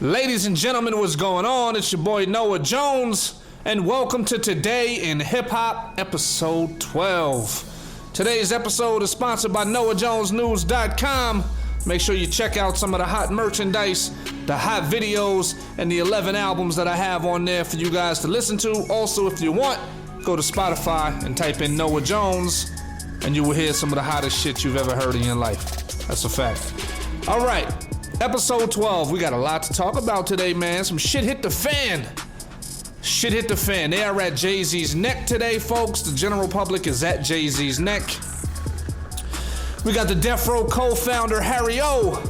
Ladies and gentlemen, what's going on? It's your boy Noah Jones, and welcome to Today in HipHop, episode 12. Today's episode is sponsored by NoahJonesNews.com. Make sure you check out some of the hot merchandise, the hot videos, and the 11 albums that I have on there for you guys to listen to. Also, if you want, go to Spotify and type in Noah Jones, and you will hear some of the hottest shit you've ever heard in your life. That's a fact. All right. Episode 12, we got a lot to talk about today, man. Some shit hit the fan. Shit hit the fan. They are at Jay-Z's neck today, folks. The general public is at Jay-Z's neck. We got the Death Row co-founder, Harry O.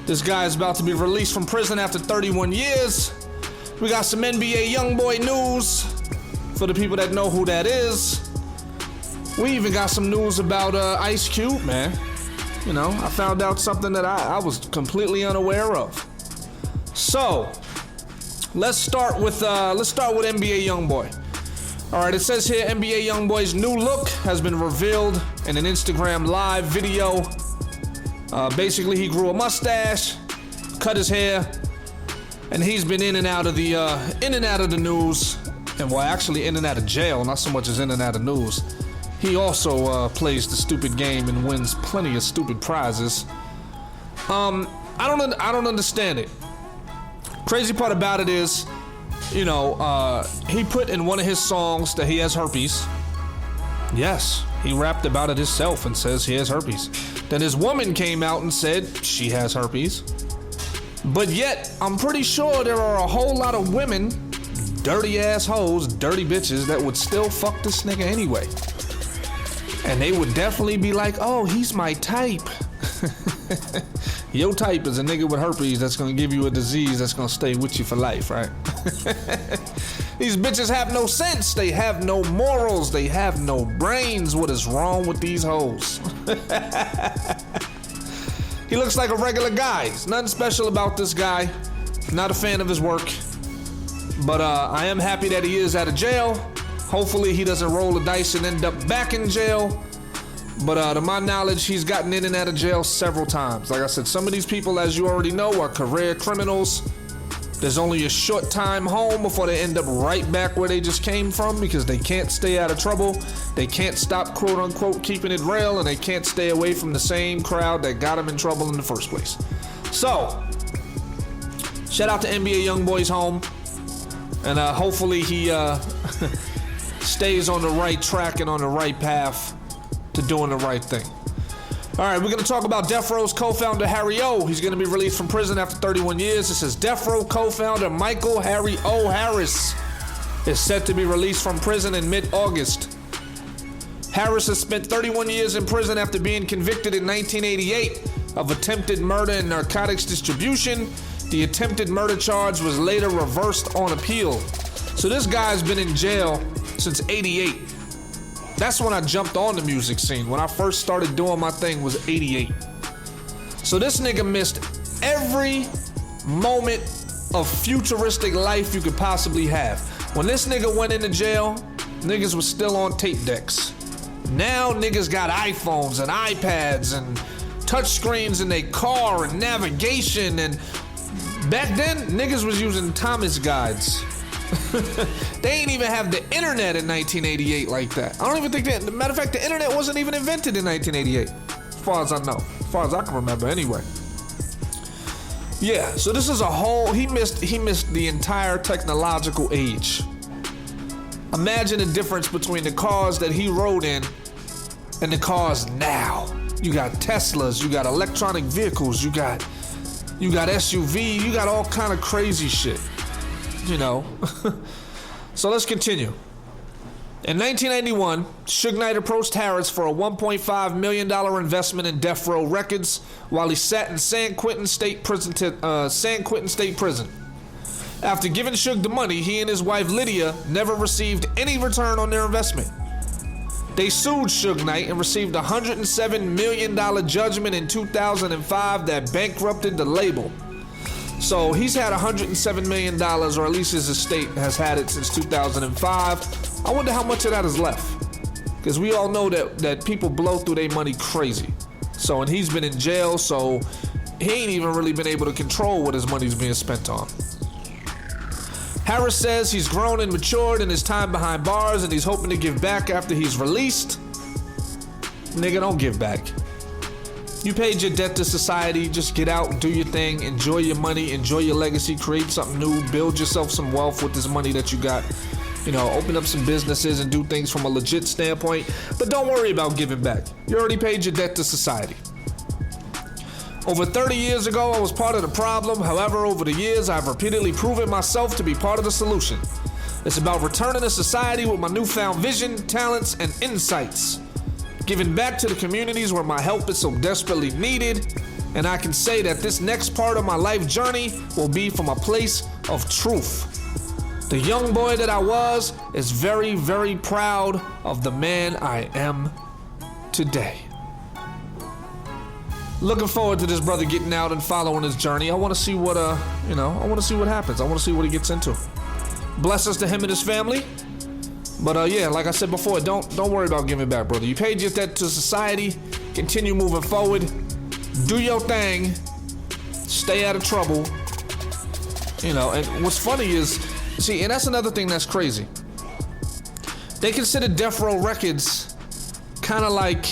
This guy is about to be released from prison after 31 years. We got some NBA YoungBoy news for the people that know who that is. We even got some news about Ice Cube, man. You know, I found out something that I was completely unaware of. So, let's start with NBA YoungBoy. All right, it says here NBA YoungBoy's new look has been revealed in an Instagram live video. Basically, he grew a mustache, cut his hair, and he's been in and out of the news, and well, actually in and out of jail, not so much as in and out of news. He also plays the stupid game and wins plenty of stupid prizes. I don't understand it. Crazy part about it is, you know, he put in one of his songs that he has herpes. Yes, he rapped about it himself and says he has herpes. Then his woman came out and said she has herpes. But yet, I'm pretty sure there are a whole lot of women, dirty ass hoes, dirty bitches, that would still fuck this nigga anyway. And they would definitely be like, oh, he's my type. Your type is a nigga with herpes that's gonna give you a disease that's gonna stay with you for life, right? These bitches have no sense. They have no morals. They have no brains. What is wrong with these hoes? He looks like a regular guy. There's nothing special about this guy. Not a fan of his work. But I am happy that he is out of jail. Hopefully he doesn't roll the dice and end up back in jail. But to my knowledge, he's gotten in and out of jail several times. Like I said, some of these people, as you already know, are career criminals. There's only a short time home before they end up right back where they just came from because they can't stay out of trouble. They can't stop, quote unquote, keeping it real, and they can't stay away from the same crowd that got them in trouble in the first place. So, shout out to NBA YoungBoy's home. And hopefully he stays on the right track and on the right path to doing the right thing. All right, we're going to talk about Death Row's co-founder, Harry O. He's going to be released from prison after 31 years. This is Death Row co-founder Michael Harry O. Harris is set to be released from prison in mid-August. Harris has spent 31 years in prison after being convicted in 1988 of attempted murder and narcotics distribution. The attempted murder charge was later reversed on appeal. So this guy's been in jail since 88. That's when I jumped on the music scene. When I first started doing my thing was 88. So this nigga missed every moment of futuristic life you could possibly have. When this nigga went into jail, niggas was still on tape decks. Now niggas got iPhones and iPads and touchscreens in their car and navigation, and back then niggas was using Thomas guides. They ain't even have the internet in 1988 like that. I don't even think that. Matter of fact, the internet wasn't even invented in 1988, as far as I know, as far as I can remember anyway. Yeah, so this is a whole, he missed the entire technological age. Imagine the difference between the cars that he rode in and the cars now. You got Teslas, you got electronic vehicles, you got SUV, you got all kind of crazy shit. You know. So let's continue. In 1991, Suge Knight approached Harris for a $1.5 million investment in Death Row Records while he sat in San Quentin State Prison. After giving Suge the money, he and his wife Lydia never received any return on their investment. They sued Suge Knight and received a $107 million judgment in 2005 that bankrupted the label. So he's had $107 million, or at least his estate has had it since 2005. I wonder how much of that is left. Because we all know that people blow through their money crazy. So, and he's been in jail, so he ain't even really been able to control what his money's being spent on. Harris says he's grown and matured in his time behind bars and he's hoping to give back after he's released. Nigga, don't give back. You paid your debt to society. Just get out, do your thing, enjoy your money, enjoy your legacy, create something new, build yourself some wealth with this money that you got. You know, open up some businesses and do things from a legit standpoint, but don't worry about giving back. You already paid your debt to society. Over 30 years ago, I was part of the problem. However, over the years, I've repeatedly proven myself to be part of the solution. It's about returning to society with my newfound vision, talents, and insights. Giving back to the communities where my help is so desperately needed. And I can say that this next part of my life journey will be from a place of truth. The young boy that I was is very, very proud of the man I am today. Looking forward to this brother getting out and following his journey. I want to see what I want to see what happens. I want to see what he gets into. Blessings to him and his family. But yeah, like I said before, don't worry about giving back, brother. You paid your debt to society. Continue moving forward. Do your thing. Stay out of trouble. You know, and what's funny is, see, and that's another thing that's crazy. They consider Death Row Records kind of like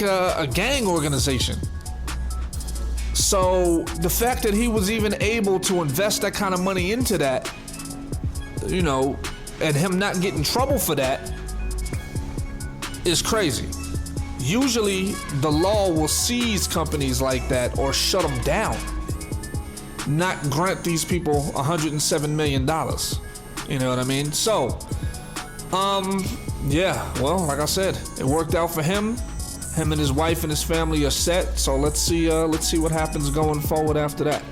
a gang organization. So the fact that he was even able to invest that kind of money into that, you know, and him not get in trouble for that is crazy. Usually the law will seize companies like that or shut them down, not grant these people $107 million. You know what I mean? So, yeah, well, like I said, it worked out for him. Him and his wife and his family are set. So let's see what happens going forward after that.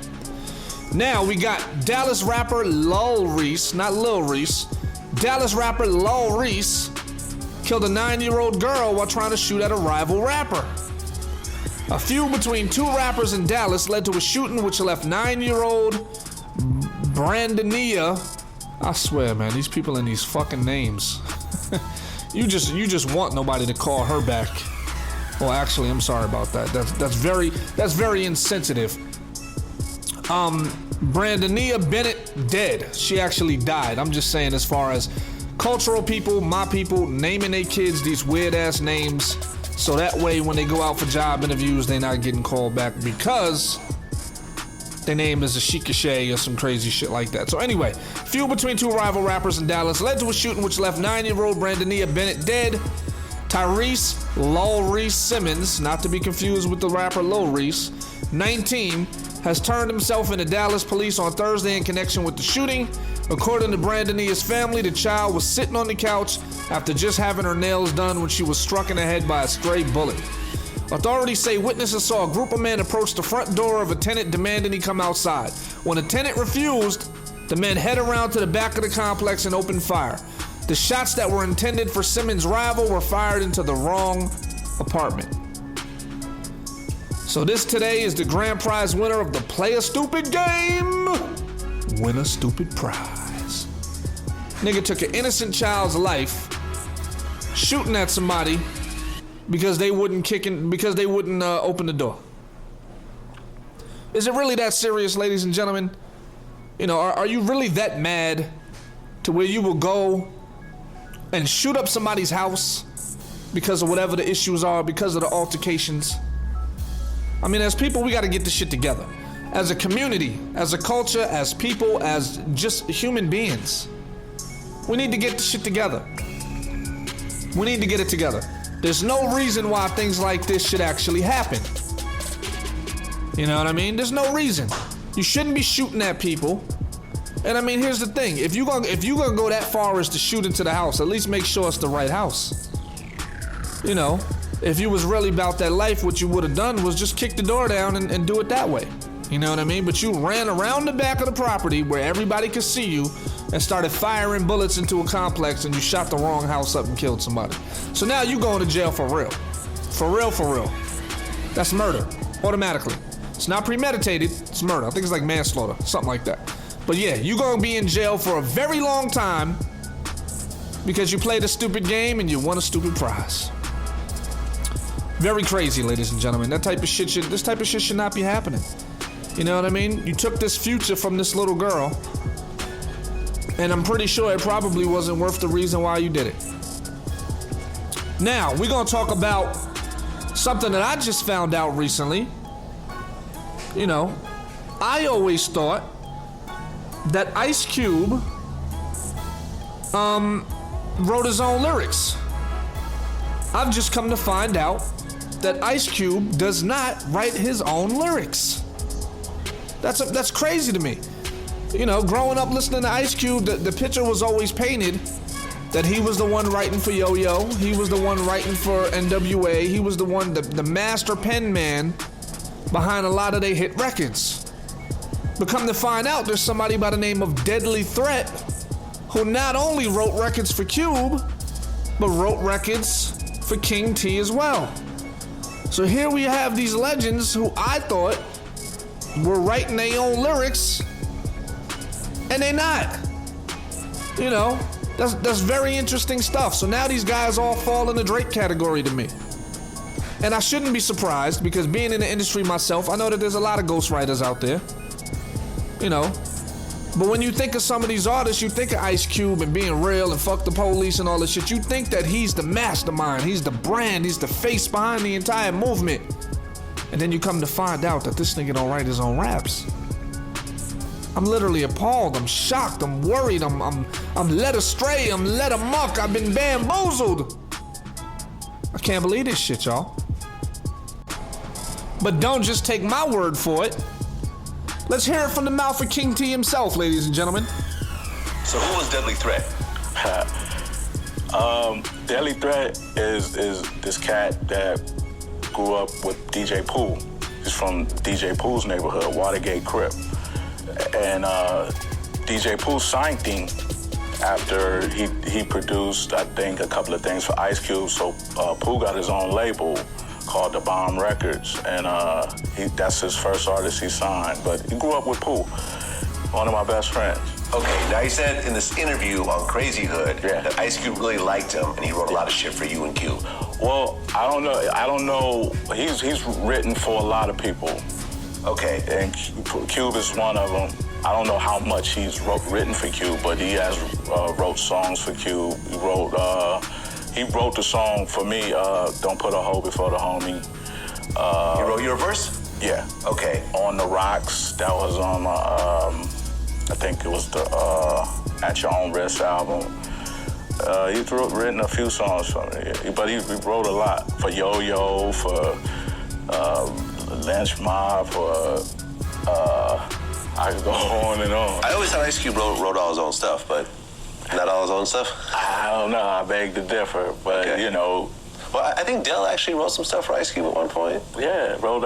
Now we got Dallas rapper Lil Reese, not Lil Reese. Dallas rapper Lil Reese killed a 9-year-old girl while trying to shoot at a rival rapper. A feud between two rappers in Dallas led to a shooting which left 9-year-old Brandania. I swear, man, these people in these fucking names. You just want nobody to call her back. Well, actually, I'm sorry about that. That's very insensitive. Brandania Bennett dead. She actually died. I'm just saying, as far as cultural people, my people naming their kids these weird ass names, so that way when they go out for job interviews, they're not getting called back because their name is Ashika Shea or some crazy shit like that. So anyway, feud between two rival rappers in Dallas led to a shooting which left 9-year-old Brandania Bennett dead. Tyrese Lil Reese Simmons, not to be confused with the rapper Lil Reese, 19, has turned himself into Dallas police on Thursday in connection with the shooting. According to Brandania's family, the child was sitting on the couch after just having her nails done when she was struck in the head by a stray bullet. Authorities say witnesses saw a group of men approach the front door of a tenant demanding he come outside. When the tenant refused, the men head around to the back of the complex and opened fire. The shots that were intended for Simmons' rival were fired into the wrong apartment. So this today is the grand prize winner of the Play a Stupid game. Win a stupid prize. Nigga took an innocent child's life shooting at somebody because they wouldn't open the door. Is it really that serious, ladies and gentlemen? You know, are you really that mad to where you will go and shoot up somebody's house because of whatever the issues are, because of the altercations? I mean, as people, we got to get this shit together. As a community, as a culture, as people, as just human beings, we need to get this shit together. We need to get it together. There's no reason why things like this should actually happen. You know what I mean? There's no reason. You shouldn't be shooting at people. And I mean, here's the thing. If you're gonna go that far as to shoot into the house, at least make sure it's the right house. You know, if you was really about that life, what you would have done was just kick the door down and do it that way. You know what I mean? But you ran around the back of the property where everybody could see you and started firing bullets into a complex, and you shot the wrong house up and killed somebody. So now you going to jail for real. For real, for real. That's murder, automatically. It's not premeditated, it's murder. I think it's like manslaughter, something like that. But yeah, you're gonna be in jail for a very long time because you played a stupid game and you won a stupid prize. Very crazy, ladies and gentlemen. This type of shit should not be happening. You know what I mean? You took this future from this little girl, and I'm pretty sure it probably wasn't worth the reason why you did it. Now, we're gonna talk about something that I just found out recently. You know, I always thought that Ice Cube wrote his own lyrics. I've just come to find out that Ice Cube does not write his own lyrics. That's crazy to me. You know, growing up listening to Ice Cube, the picture was always painted that he was the one writing for Yo-Yo, he was the one writing for NWA, he was the one, the master pen man behind a lot of their hit records. But come to find out, there's somebody by the name of Deadly Threat who not only wrote records for Cube, but wrote records for King T as well. So here we have these legends who I thought were writing their own lyrics, and they're not. You know, that's very interesting stuff. So now these guys all fall in the Drake category to me. And I shouldn't be surprised, because being in the industry myself, I know that there's a lot of ghostwriters out there. You know, but when you think of some of these artists, you think of Ice Cube and being real and fuck the police and all this shit. You think that he's the mastermind, he's the brand, he's the face behind the entire movement. And then you come to find out that this nigga don't write his own raps. I'm literally appalled, I'm shocked, I'm worried, I'm led astray, I'm led amok, I've been bamboozled. I can't believe this shit, y'all. But don't just take my word for it. Let's hear it from the mouth of King T himself, ladies and gentlemen. So who was Deadly Threat? Deadly Threat is this cat that grew up with DJ Pooh. He's from DJ Pooh's neighborhood, Watergate Crip. And DJ Pooh signed him after he produced, I think, a couple of things for Ice Cube. So Pooh got his own label called The Bomb Records, and that's his first artist he signed. But he grew up with Pooh, one of my best friends. Okay, now he said in this interview on Crazy Hood that Ice Cube really liked him, and he wrote a lot of shit for you and Cube. Well, I don't know. He's written for a lot of people. Okay. And Cube is one of them. I don't know how much he's written for Cube, but he has wrote songs for Cube. He wrote the song for me, Don't Put a Hoe Before the Homie. He wrote your verse? Yeah. Okay. On the Rocks, that was on, I think it was the At Your Own Risk album. He's written a few songs for me, but he wrote a lot for Yo-Yo, for Lynch Mob, for, I could go on and on. I always thought Ice Cube wrote all his own stuff, but not all his own stuff? I don't know, I beg to differ, but okay. You know. Well, I think Dell actually wrote some stuff for Ice Cube at one point. Yeah, wrote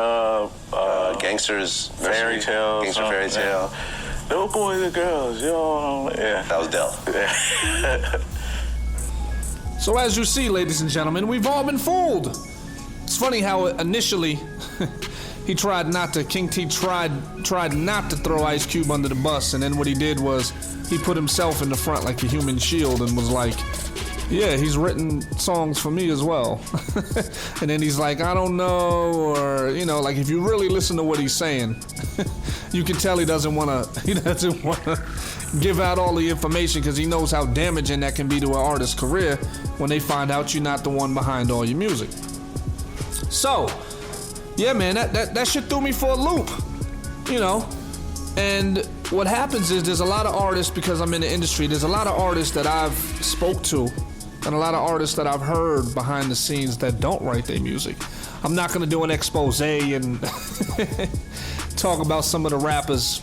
Gangsters Fairy Tale. Gangster Fairy Tale. Yeah. Little boys and girls, you know. Yeah. That was Dell. Yeah. So as you see, ladies and gentlemen, we've all been fooled. It's funny how initially King T tried not to throw Ice Cube under the bus, and then what he did was he put himself in the front like a human shield and was like, yeah, he's written songs for me as well. And then he's like, I don't know, or, you know, like if you really listen to what he's saying, you can tell he doesn't want to give out all the information, because he knows how damaging that can be to an artist's career when they find out you're not the one behind all your music. So, yeah, man, that shit threw me for a loop, you know. And what happens is there's a lot of artists, because I'm in the industry, there's a lot of artists that I've spoke to and a lot of artists that I've heard behind the scenes that don't write their music. I'm not gonna do an expose and talk about some of the rappers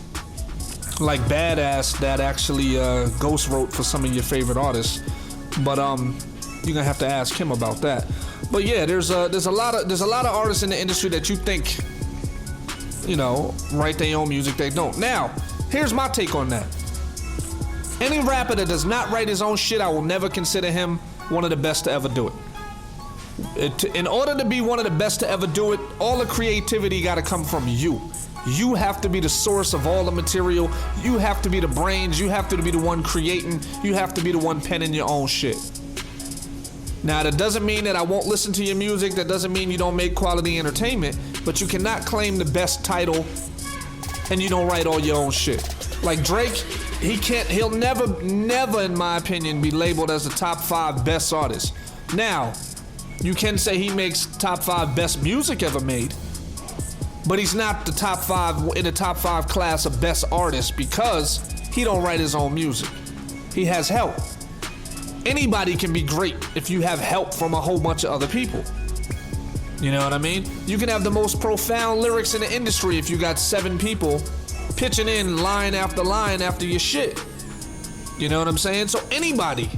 like Badass that actually ghost wrote for some of your favorite artists, but you're gonna have to ask him about that. But yeah, there's a lot of artists in the industry that you think, you know, write their own music. They don't. Now, here's my take on that. Any rapper that does not write his own shit, I will never consider him one of the best to ever do it. In order to be one of the best to ever do it, all the creativity got to come from you. You have to be the source of all the material. You have to be the brains. You have to be the one creating. You have to be the one penning your own shit. Now, that doesn't mean that I won't listen to your music. That doesn't mean you don't make quality entertainment. But you cannot claim the best title and you don't write all your own shit. Like Drake, he'll never, in my opinion, be labeled as the top 5 best artist. Now, you can say he makes top 5 best music ever made, but he's not the top 5 in the top 5 class of best artists because he don't write his own music. He has help. Anybody can be great if you have help from a whole bunch of other people. You know what I mean? You can have the most profound lyrics in the industry if you got 7 people pitching in line after line after your shit. You know what I'm saying? So anybody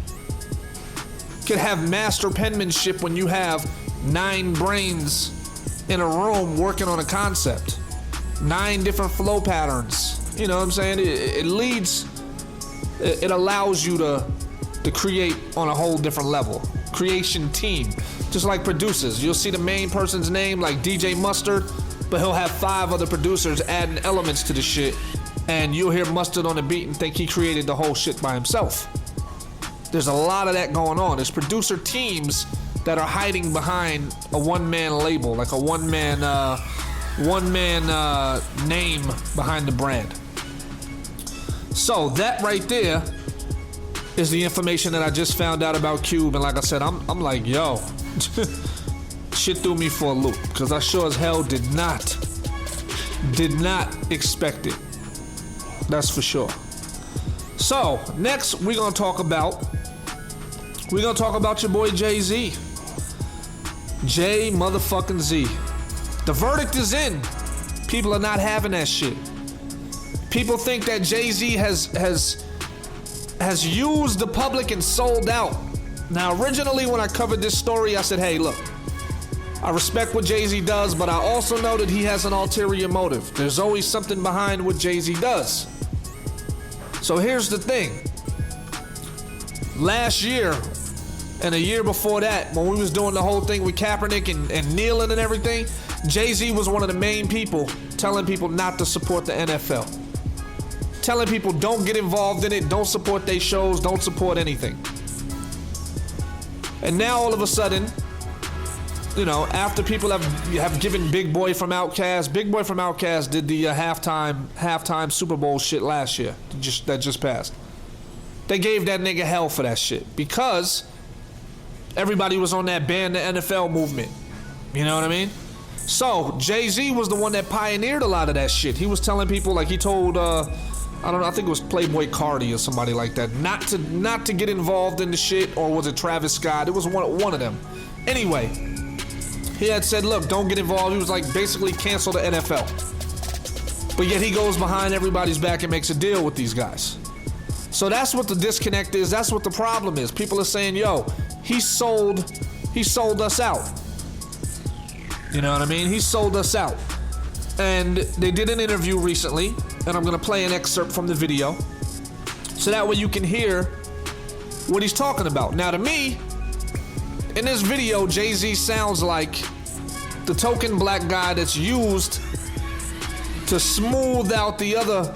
could have master penmanship when you have 9 brains in a room working on a concept. 9 different flow patterns. You know what I'm saying? It allows you to create on a whole different level. Creation team. Just like producers. You'll see the main person's name like DJ Mustard, but he'll have 5 other producers adding elements to the shit, and you'll hear Mustard on the beat and think he created the whole shit by himself. There's a lot of that going on. There's producer teams that are hiding behind a one-man label, like a one-man name behind the brand. So that right there is the information that I just found out about Cube, and like I said, I'm like, yo, shit threw me for a loop, because I sure as hell did not expect it. That's for sure. So next we're gonna talk about your boy Jay-Z. Jay motherfucking Z. The verdict is in. People are not having that shit. People think that Jay-Z has used the public and sold out. Now, originally when I covered this story, I said, hey, look, I respect what Jay-Z does, but I also know that he has an ulterior motive. There's always something behind what Jay-Z does. So here's the thing. Last year, and a year before that, when we was doing the whole thing with Kaepernick and kneeling and everything, Jay-Z was one of the main people telling people not to support the NFL. Telling people don't get involved in it, don't support their shows, don't support anything. And now all of a sudden, you know, after people have given Big Boy from Outkast did the halftime Super Bowl shit last year that just passed. They gave that nigga hell for that shit because everybody was on that ban the NFL movement. You know what I mean? So Jay-Z was the one that pioneered a lot of that shit. He was telling people, like he told I don't know, I think it was Playboy Cardi or somebody like that, not to get involved in the shit, or was it Travis Scott? It was one of them. Anyway, he had said, look, don't get involved. He was like, basically cancel the NFL. But yet he goes behind everybody's back and makes a deal with these guys. So that's what the disconnect is. That's what the problem is. People are saying, yo, he sold us out. You know what I mean? He sold us out. And they did an interview recently, and I'm gonna play an excerpt from the video, so that way you can hear what he's talking about. Now, to me, in this video, Jay-Z sounds like the token black guy that's used to smooth out the other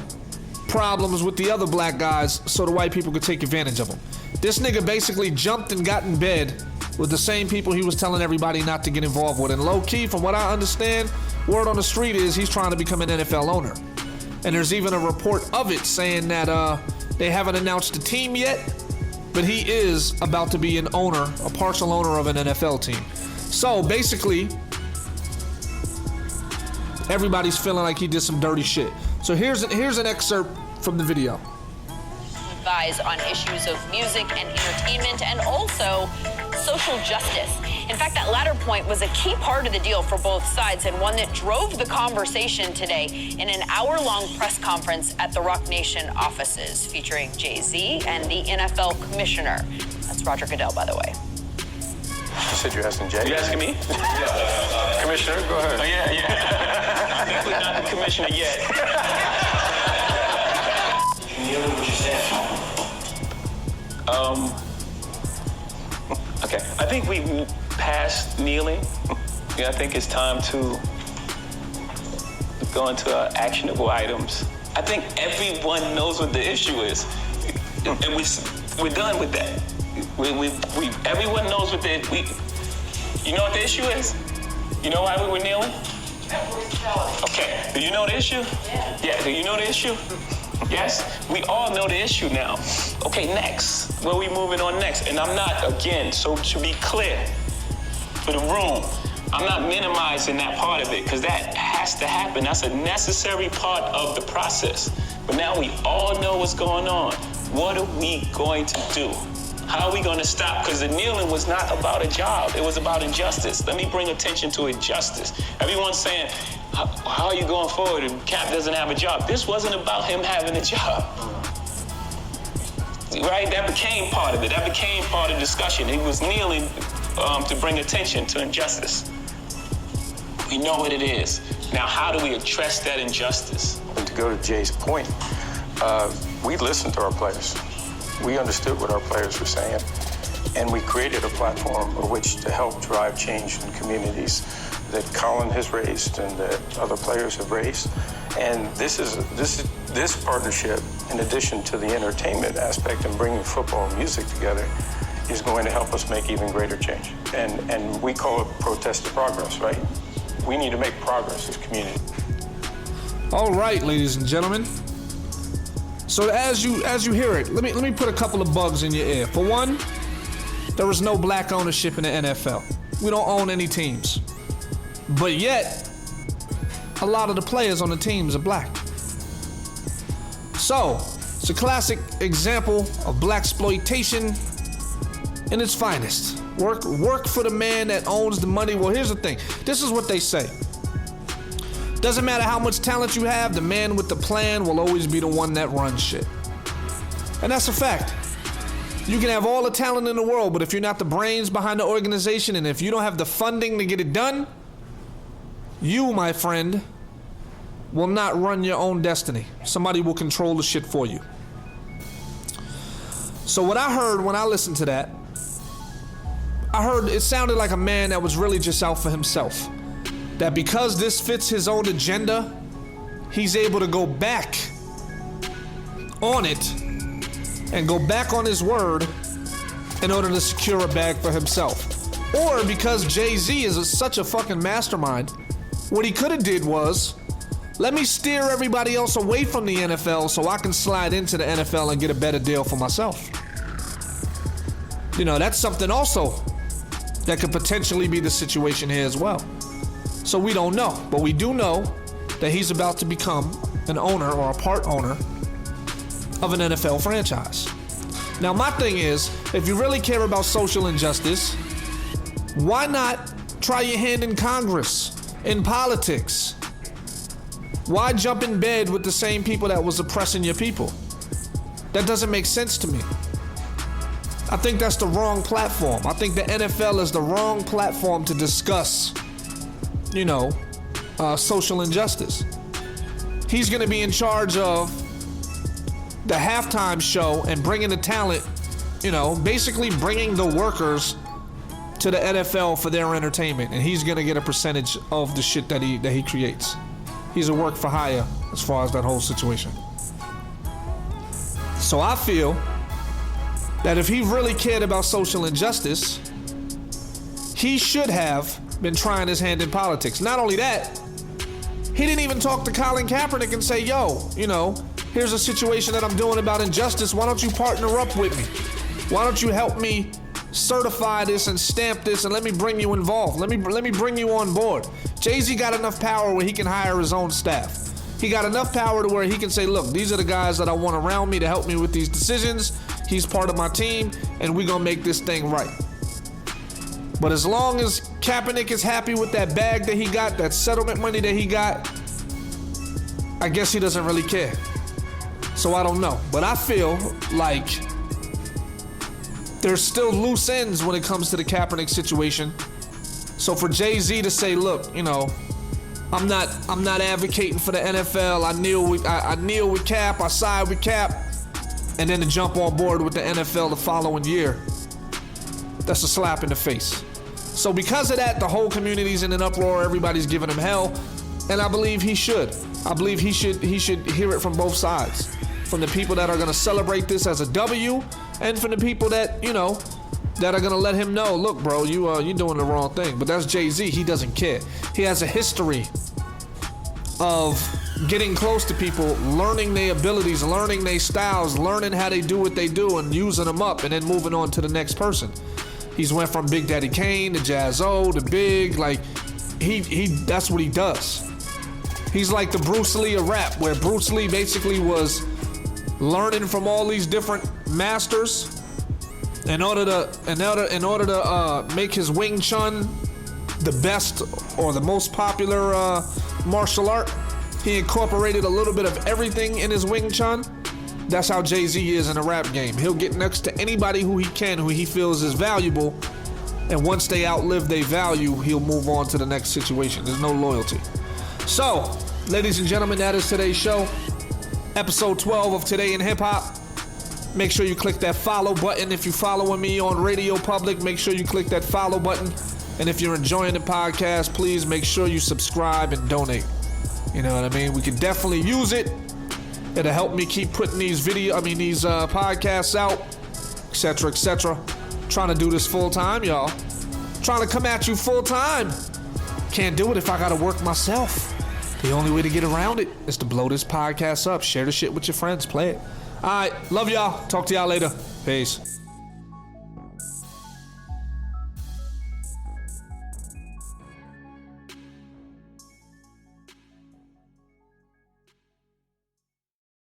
problems with the other black guys so the white people could take advantage of them. This nigga basically jumped and got in bed with the same people he was telling everybody not to get involved with. And low-key, from what I understand, word on the street is he's trying to become an NFL owner. And there's even a report of it saying that they haven't announced the team yet, but he is about to be a partial owner of an NFL team. So basically, everybody's feeling like he did some dirty shit. So here's an excerpt from the video. Advise on issues of music and entertainment and also social justice. In fact, that latter point was a key part of the deal for both sides and one that drove the conversation today in an hour-long press conference at the Rock Nation offices featuring Jay-Z and the NFL commissioner. That's Roger Goodell, by the way. You said you're asking Jay? You asking me? Yeah. Commissioner, go ahead. Oh, yeah. Definitely not the commissioner yet. Okay, I think we passed kneeling. I think it's time to go into actionable items. I think everyone knows what the issue is, and we're done with that. Everyone knows what you know what the issue is? You know why we were kneeling? Okay, do you know the issue? Yeah, do you know the issue? Yes? We all know the issue now. Okay, next. Where are we moving on next? And I'm not, again, so to be clear for the room, I'm not minimizing that part of it, because that has to happen. That's a necessary part of the process. But now we all know what's going on. What are we going to do? How are we going to stop? Because the kneeling was not about a job. It was about injustice. Let me bring attention to injustice. Everyone's saying, how are you going forward? And Cap doesn't have a job. This wasn't about him having a job. Right? That became part of it. That became part of the discussion. He was kneeling to bring attention to injustice. We know what it is. Now, how do we address that injustice? And to go to Jay's point, we listened to our players. We understood what our players were saying, and we created a platform of which to help drive change in communities that Colin has raised and that other players have raised. And this partnership, in addition to the entertainment aspect and bringing football and music together, is going to help us make even greater change. And we call it protest to progress, right? We need to make progress as a community. All right, ladies and gentlemen. So as you hear it, let me put a couple of bugs in your ear. For one, there is no black ownership in the NFL. We don't own any teams. But yet, a lot of the players on the teams are black. So, it's a classic example of blaxploitation in its finest. Work for the man that owns the money. Well, here's the thing. This is what they say. Doesn't matter how much talent you have, the man with the plan will always be the one that runs shit. And that's a fact. You can have all the talent in the world, but if you're not the brains behind the organization and if you don't have the funding to get it done, you, my friend, will not run your own destiny. Somebody will control the shit for you. So what I heard when I listened to that, I heard it sounded like a man that was really just out for himself. That because this fits his own agenda, he's able to go back on it and go back on his word in order to secure a bag for himself. Or because Jay-Z is such a fucking mastermind, what he could have did was, let me steer everybody else away from the NFL so I can slide into the NFL and get a better deal for myself. You know, that's something also that could potentially be the situation here as well. So we don't know, but we do know that he's about to become an owner or a part owner of an NFL franchise. Now, my thing is, if you really care about social injustice, why not try your hand in Congress, in politics? Why jump in bed with the same people that was oppressing your people? That doesn't make sense to me. I think that's the wrong platform. I think the NFL is the wrong platform to discuss social injustice. He's going to be in charge of the halftime show and bringing the talent, basically bringing the workers to the NFL for their entertainment. And he's going to get a percentage of the shit that he creates. He's a work for hire as far as that whole situation. So I feel that if he really cared about social injustice, he should have been trying his hand in politics. Not only that, he didn't even talk to Colin Kaepernick and say, here's a situation that I'm doing about injustice. Why don't you partner up with me? Why don't you help me certify this and stamp this and let me bring you involved? Let me bring you on board. Jay-Z got enough power where he can hire his own staff. He got enough power to where he can say, look, these are the guys that I want around me to help me with these decisions. He's part of my team, and we're going to make this thing right. But as long as Kaepernick is happy with that bag that he got, that settlement money that he got, I guess he doesn't really care. So I don't know. But I feel like there's still loose ends when it comes to the Kaepernick situation. So for Jay-Z to say, look, I'm not advocating for the NFL. I kneel with Cap, I side with Cap, and then to jump on board with the NFL the following year, that's a slap in the face. So because of that, the whole community's in an uproar. Everybody's giving him hell, and I believe he should. I believe he should hear it from both sides, from the people that are going to celebrate this as a W, and from the people that that are gonna let him know, look, bro, you're doing the wrong thing. But that's Jay-Z. He doesn't care. He has a history of getting close to people, learning their abilities, learning their styles, learning how they do what they do, and using them up, and then moving on to the next person. He's went from Big Daddy Kane to Jaz-O to Big. Like, he that's what he does. He's like the Bruce Lee of rap, where Bruce Lee basically was learning from all these different masters in order to make his Wing Chun the best or the most popular martial art. He incorporated a little bit of everything in his Wing Chun. That's how Jay-Z is in the rap game. He'll get next to anybody who he can, who he feels is valuable, and once they outlive their value, he'll move on to the next situation. There's no loyalty. So, ladies and gentlemen, that is today's show. Episode 12 of Today in Hip Hop. Make sure you click that follow button. If you're following me on Radio Public, make sure you click that follow button. And if you're enjoying the podcast, please make sure you subscribe and donate. You know what I mean? We could definitely use it. It'll help me keep putting these podcasts out, etc., etc. Trying to do this full time, y'all. Trying to come at you full time. Can't do it if I gotta work myself. The only way to get around it is to blow this podcast up. Share the shit with your friends. Play it. All right. Love y'all. Talk to y'all later. Peace.